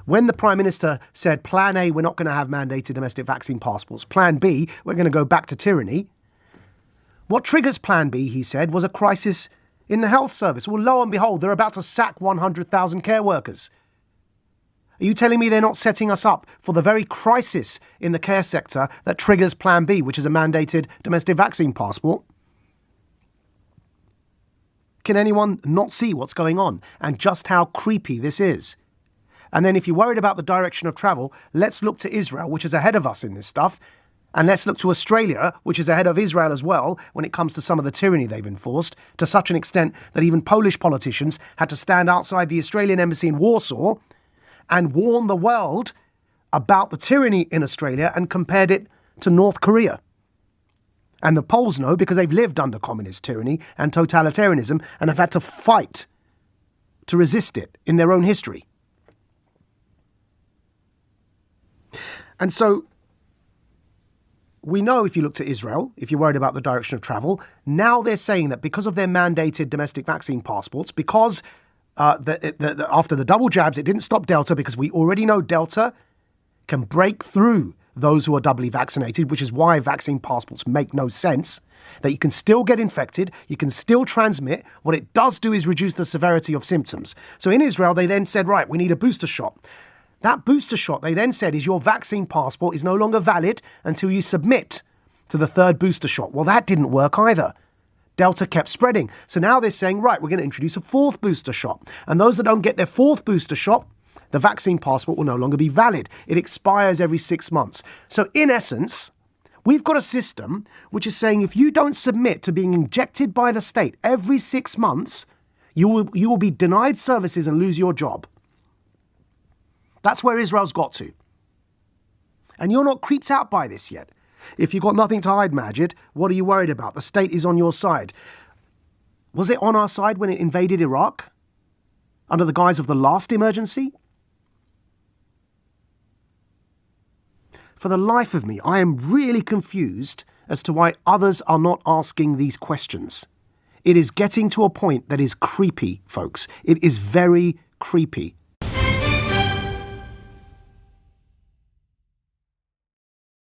When the Prime Minister said, Plan A, we're not going to have mandated domestic vaccine passports. Plan B, we're going to go back to tyranny. What triggers Plan B, he said, was a crisis in the health service. Well, lo and behold, they're about to sack 100,000 care workers. Are you telling me they're not setting us up for the very crisis in the care sector that triggers Plan B, which is a mandated domestic vaccine passport? Can anyone not see what's going on and just how creepy this is? And then if you're worried about the direction of travel, let's look to Israel, which is ahead of us in this stuff. And let's look to Australia, which is ahead of Israel as well when it comes to some of the tyranny they've enforced, to such an extent that even Polish politicians had to stand outside the Australian embassy in Warsaw and warn the world about the tyranny in Australia and compared it to North Korea. And the Poles know because they've lived under communist tyranny and totalitarianism and have had to fight to resist it in their own history. And so we know, if you look to Israel, if you're worried about the direction of travel, now they're saying that because of their mandated domestic vaccine passports, because after the double jabs, it didn't stop Delta, because we already know Delta can break through those who are doubly vaccinated, which is why vaccine passports make no sense, that you can still get infected, you can still transmit. What it does do is reduce the severity of symptoms. So in Israel, they then said, right, we need a booster shot. That booster shot, they then said, is your vaccine passport is no longer valid until you submit to the third booster shot. Well, that didn't work either. Delta kept spreading. So now they're saying, right, we're going to introduce a fourth booster shot. And those that don't get their fourth booster shot, the vaccine passport will no longer be valid. It expires every 6 months. So in essence, we've got a system which is saying if you don't submit to being injected by the state every 6 months, you will be denied services and lose your job. That's where Israel's got to. And you're not creeped out by this yet. If you've got nothing to hide, Majid, what are you worried about? The state is on your side. Was it on our side when it invaded Iraq? Under the guise of the last emergency? For the life of me, I am really confused as to why others are not asking these questions. It is getting to a point that is creepy, folks. It is very creepy.